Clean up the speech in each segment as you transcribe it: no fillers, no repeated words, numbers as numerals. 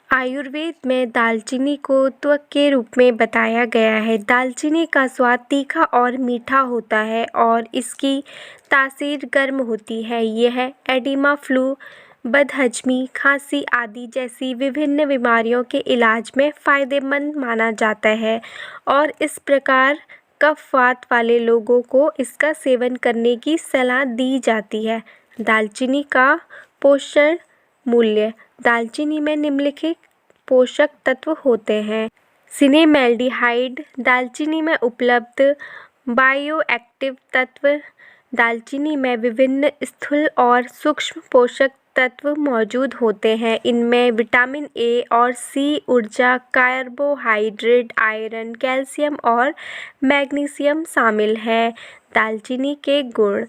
आयुर्वेद में दालचीनी को त्वक के रूप में बताया गया है। दालचीनी का स्वाद तीखा और मीठा होता है और इसकी तासीर गर्म होती है। यह एडिमा, फ्लू, बदहजमी, खांसी आदि जैसी विभिन्न बीमारियों के इलाज में फ़ायदेमंद माना जाता है और इस प्रकार कफ-वात वाले लोगों को इसका सेवन करने की सलाह दी जाती है। दालचीनी का पोषण मूल्य। दालचीनी में निम्नलिखित पोषक तत्व होते हैं। सिनेमैल्डिहाइड। दालचीनी में उपलब्ध बायोएक्टिव तत्व। दालचीनी में विभिन्न स्थूल और सूक्ष्म पोषक तत्व मौजूद होते हैं। इनमें विटामिन ए और सी, ऊर्जा, कार्बोहाइड्रेट, आयरन, कैल्शियम और मैग्नीशियम शामिल है। दालचीनी के गुण।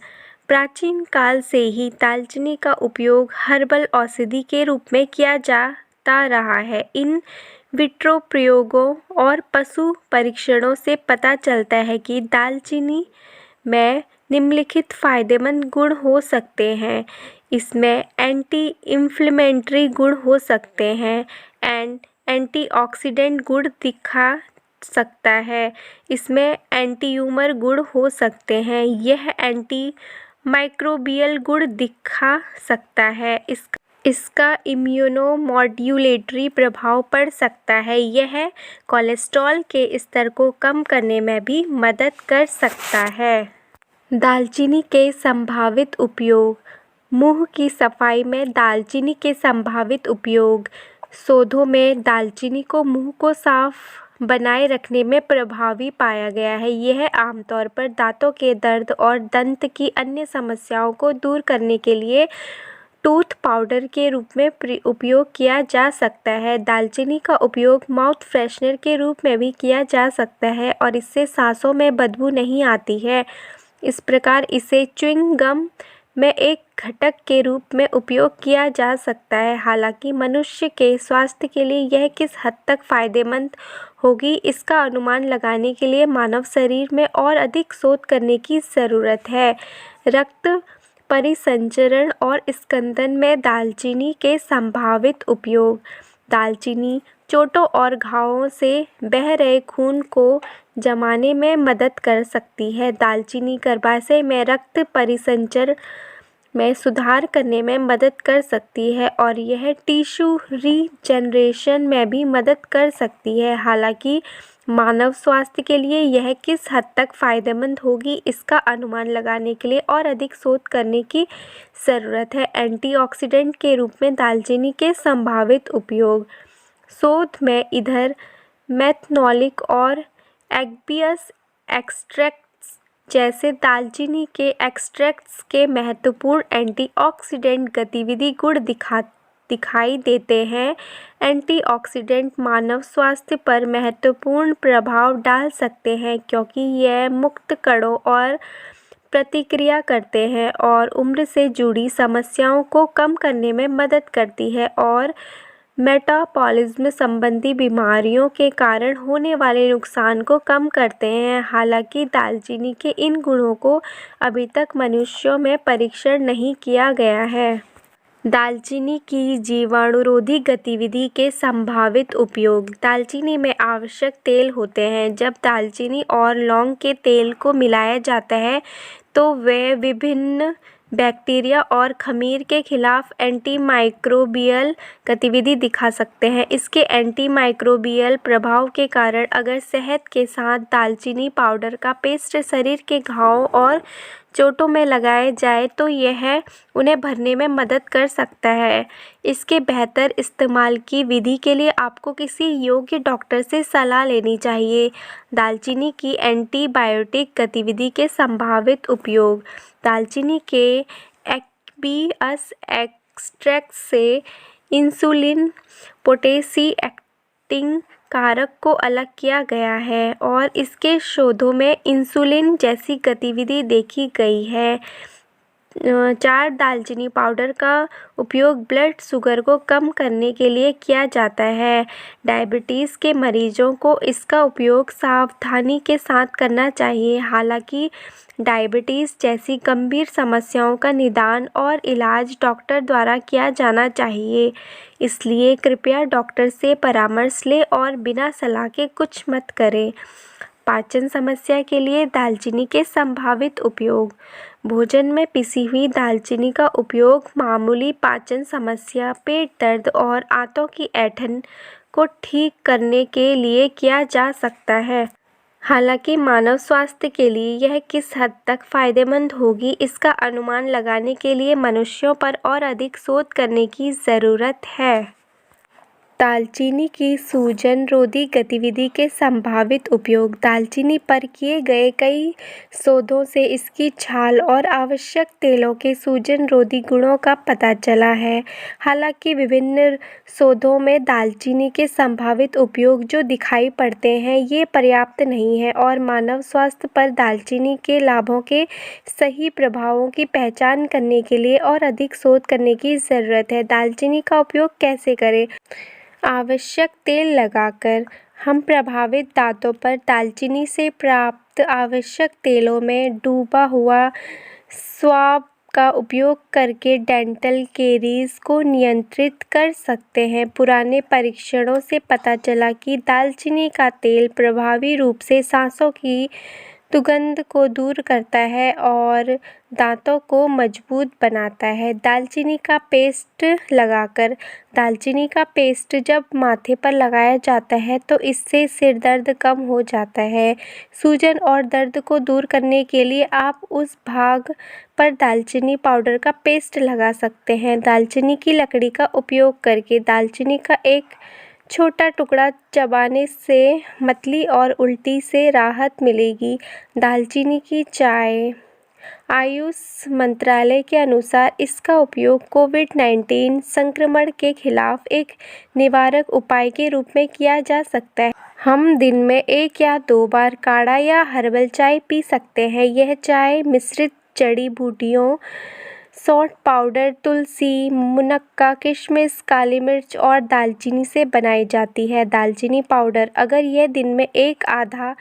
प्राचीन काल से ही दालचीनी का उपयोग हर्बल औषधि के रूप में किया जाता रहा है। इन विट्रो प्रयोगों और पशु परीक्षणों से पता चलता है कि दालचीनी में निम्नलिखित फ़ायदेमंद गुण हो सकते हैं। इसमें एंटी इन्फ्लेमेटरी गुण हो सकते हैं एंड एंटीऑक्सीडेंट गुण दिखा सकता है। इसमें एंटीट्यूमर गुण हो सकते हैं। यह एंटी माइक्रोबियल गुण दिखा सकता है। इसका इम्यूनोमॉड्यूलेटरी प्रभाव पड़ सकता है। यह कोलेस्ट्रॉल के स्तर को कम करने में भी मदद कर सकता है। दालचीनी के संभावित उपयोग। मुंह की सफाई में दालचीनी के संभावित उपयोग। शोधों में दालचीनी को मुंह को साफ बनाए रखने में प्रभावी पाया गया है। यह आमतौर पर दांतों के दर्द और दंत की अन्य समस्याओं को दूर करने के लिए टूथ पाउडर के रूप में उपयोग किया जा सकता है। दालचीनी का उपयोग माउथ फ्रेशनर के रूप में भी किया जा सकता है और इससे सांसों में बदबू नहीं आती है। इस प्रकार इसे च्युइंग गम में एक घटक के रूप में उपयोग किया जा सकता है। हालांकि मनुष्य के स्वास्थ्य के लिए यह किस हद तक फ़ायदेमंद होगी, इसका अनुमान लगाने के लिए मानव शरीर में और अधिक शोध करने की ज़रूरत है। रक्त परिसंचरण और स्कंदन में दालचीनी के संभावित उपयोग। दालचीनी चोटों और घावों से बह रहे खून को जमाने में मदद कर सकती है। दालचीनी गर्भाशय में रक्त परिसंचरण में सुधार करने में मदद कर सकती है और यह टिश्यू रीजनरेशन में भी मदद कर सकती है। हालांकि मानव स्वास्थ्य के लिए यह किस हद तक फ़ायदेमंद होगी, इसका अनुमान लगाने के लिए और अधिक शोध करने की ज़रूरत है। एंटीऑक्सीडेंट के रूप में दालचीनी के संभावित उपयोग। शोध में इधर मेथनॉलिक और एगेबियस एक्सट्रैक्ट्स जैसे दालचीनी के एक्सट्रैक्ट्स के महत्वपूर्ण एंटीऑक्सीडेंट गतिविधि गुण दिखाई देते हैं। एंटीऑक्सीडेंट मानव स्वास्थ्य पर महत्वपूर्ण प्रभाव डाल सकते हैं क्योंकि यह मुक्त कणों और प्रतिक्रिया करते हैं और उम्र से जुड़ी समस्याओं को कम करने में मदद करती है और मेटाबॉलिज्म संबंधी बीमारियों के कारण होने वाले नुकसान को कम करते हैं। हालांकि दालचीनी के इन गुणों को अभी तक मनुष्यों में परीक्षण नहीं किया गया है। दालचीनी की जीवाणुरोधी गतिविधि के संभावित उपयोग। दालचीनी में आवश्यक तेल होते हैं। जब दालचीनी और लौंग के तेल को मिलाया जाता है तो वे विभिन्न बैक्टीरिया और खमीर के खिलाफ एंटीमाइक्रोबियल गतिविधि दिखा सकते हैं। इसके एंटीमाइक्रोबियल प्रभाव के कारण अगर शहद के साथ दालचीनी पाउडर का पेस्ट शरीर के घावों और चोटों में लगाया जाए तो यह उन्हें भरने में मदद कर सकता है। इसके बेहतर इस्तेमाल की विधि के लिए आपको किसी योग्य डॉक्टर से सलाह लेनी चाहिए। दालचीनी की एंटीबायोटिक गतिविधि के संभावित उपयोग। दालचीनी के एक्टिवस एक्सट्रैक्ट से इंसुलिन पोटेंसी एक्टिंग कारक को अलग किया गया है और इसके शोधों में इंसुलिन जैसी गतिविधि देखी गई है। 4 दालचीनी पाउडर का उपयोग ब्लड शुगर को कम करने के लिए किया जाता है। डायबिटीज़ के मरीजों को इसका उपयोग सावधानी के साथ करना चाहिए। हालांकि डायबिटीज़ जैसी गंभीर समस्याओं का निदान और इलाज डॉक्टर द्वारा किया जाना चाहिए, इसलिए कृपया डॉक्टर से परामर्श लें और बिना सलाह के कुछ मत करें। पाचन समस्या के लिए दालचीनी के संभावित उपयोग। भोजन में पिसी हुई दालचीनी का उपयोग मामूली पाचन समस्या, पेट दर्द और आंतों की ऐंठन को ठीक करने के लिए किया जा सकता है। हालांकि मानव स्वास्थ्य के लिए यह किस हद तक फायदेमंद होगी, इसका अनुमान लगाने के लिए मनुष्यों पर और अधिक शोध करने की ज़रूरत है। दालचीनी की सूजन रोधी गतिविधि के संभावित उपयोग। दालचीनी पर किए गए कई शोधों से इसकी छाल और आवश्यक तेलों के सूजन रोधी गुणों का पता चला है। हालांकि विभिन्न शोधों में दालचीनी के संभावित उपयोग जो दिखाई पड़ते हैं, ये पर्याप्त नहीं है और मानव स्वास्थ्य पर दालचीनी के लाभों के सही प्रभावों की पहचान करने के लिए और अधिक शोध करने की ज़रूरत है। दालचीनी का उपयोग कैसे करें? आवश्यक तेल लगाकर। हम प्रभावित दांतों पर दालचीनी से प्राप्त आवश्यक तेलों में डूबा हुआ स्वाब का उपयोग करके डेंटल कैरीज को नियंत्रित कर सकते हैं। पुराने परीक्षणों से पता चला कि दालचीनी का तेल प्रभावी रूप से सांसों की दुर्गंध को दूर करता है और दांतों को मजबूत बनाता है। दालचीनी का पेस्ट लगाकर। दालचीनी का पेस्ट जब माथे पर लगाया जाता है तो इससे सिर दर्द कम हो जाता है। सूजन और दर्द को दूर करने के लिए आप उस भाग पर दालचीनी पाउडर का पेस्ट लगा सकते हैं। दालचीनी की लकड़ी का उपयोग करके। दालचीनी का एक छोटा टुकड़ा चबाने से मतली और उल्टी से राहत मिलेगी। दालचीनी की चाय। आयुष मंत्रालय के अनुसार इसका उपयोग कोविड-19 संक्रमण के खिलाफ एक निवारक उपाय के रूप में किया जा सकता है। हम दिन में 1 या 2 बार काढ़ा या हर्बल चाय पी सकते हैं। यह चाय मिश्रित जड़ी बूटियों, सौंठ पाउडर, तुलसी, मुनक्का, किशमिश, काली मिर्च और दालचीनी से बनाई जाती है। दालचीनी पाउडर। अगर यह दिन में एक आधा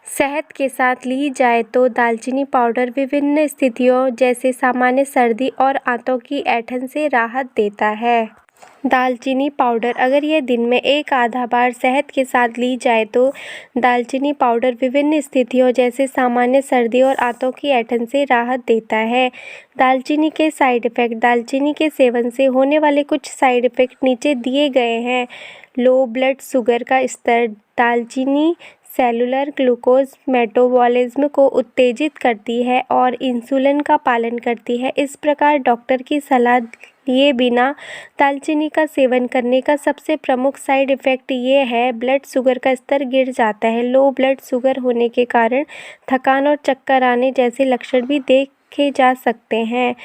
शहद के साथ ली जाए तो दालचीनी पाउडर विभिन्न स्थितियों जैसे सामान्य सर्दी और आंतों की ऐंठन से राहत देता है। दालचीनी पाउडर। अगर यह दिन में एक आधा बार शहद के साथ ली जाए तो दालचीनी पाउडर विभिन्न स्थितियों जैसे सामान्य सर्दी और आंतों की ऐंठन से राहत देता है। दालचीनी के साइड इफ़ेक्ट। दालचीनी के सेवन से होने वाले कुछ साइड इफ़ेक्ट नीचे दिए गए हैं। लो ब्लड शुगर का स्तर। दालचीनी सेलुलर ग्लूकोज मेटाबॉलिज्म को उत्तेजित करती है और इंसुलिन का पालन करती है। इस प्रकार डॉक्टर की सलाह लिए बिना दालचीनी का सेवन करने का सबसे प्रमुख साइड इफ़ेक्ट ये है, ब्लड शुगर का स्तर गिर जाता है। लो ब्लड शुगर होने के कारण थकान और चक्कर आने जैसे लक्षण भी देखे जा सकते हैं।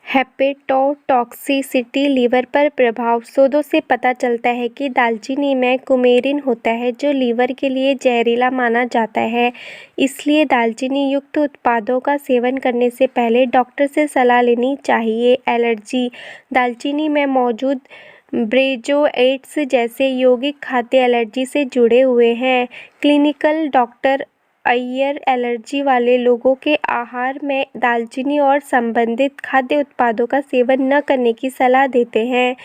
हेपेटोटॉक्सिसिटी। लीवर पर प्रभाव। शोधों से पता चलता है कि दालचीनी में कुमेरिन होता है जो लीवर के लिए जहरीला माना जाता है, इसलिए दालचीनी युक्त उत्पादों का सेवन करने से पहले डॉक्टर से सलाह लेनी चाहिए। एलर्जी। दालचीनी में मौजूद ब्रेंजोएट्स जैसे यौगिक खाद्य एलर्जी से जुड़े हुए हैं। क्लिनिकल डॉक्टर अय्यर एलर्जी वाले लोगों के आहार में दालचीनी और संबंधित खाद्य उत्पादों का सेवन न करने की सलाह देते हैं।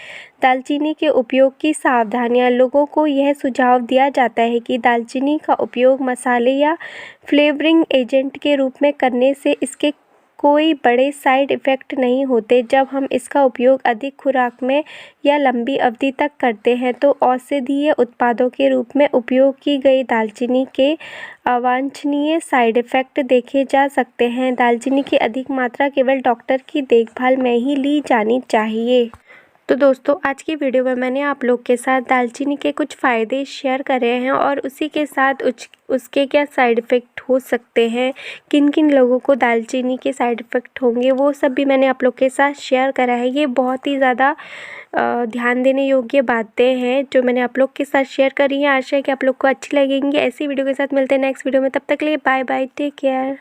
दालचीनी के उपयोग की सावधानियां। लोगों को यह सुझाव दिया जाता है कि दालचीनी का उपयोग मसाले या फ्लेवरिंग एजेंट के रूप में करने से इसके कोई बड़े साइड इफ़ेक्ट नहीं होते। जब हम इसका उपयोग अधिक खुराक में या लंबी अवधि तक करते हैं तो औषधीय उत्पादों के रूप में उपयोग की गई दालचीनी के अवांछनीय साइड इफ़ेक्ट देखे जा सकते हैं। दालचीनी की अधिक मात्रा केवल डॉक्टर की देखभाल में ही ली जानी चाहिए। तो दोस्तों, आज की वीडियो में मैंने आप लोग के साथ दालचीनी के कुछ फ़ायदे शेयर करे हैं और उसी के साथ उसके क्या साइड इफ़ेक्ट हो सकते हैं, किन किन लोगों को दालचीनी के साइड इफ़ेक्ट होंगे, वो सब भी मैंने आप लोग के साथ शेयर करा है। ये बहुत ही ज़्यादा ध्यान देने योग्य बातें हैं जो मैंने आप लोग के साथ शेयर करी हैं। आशा है कि आप लोग को अच्छी लगेंगी। ऐसी वीडियो के साथ मिलते हैं नेक्स्ट वीडियो में। तब तक के लिए बाय बाय, टेक केयर।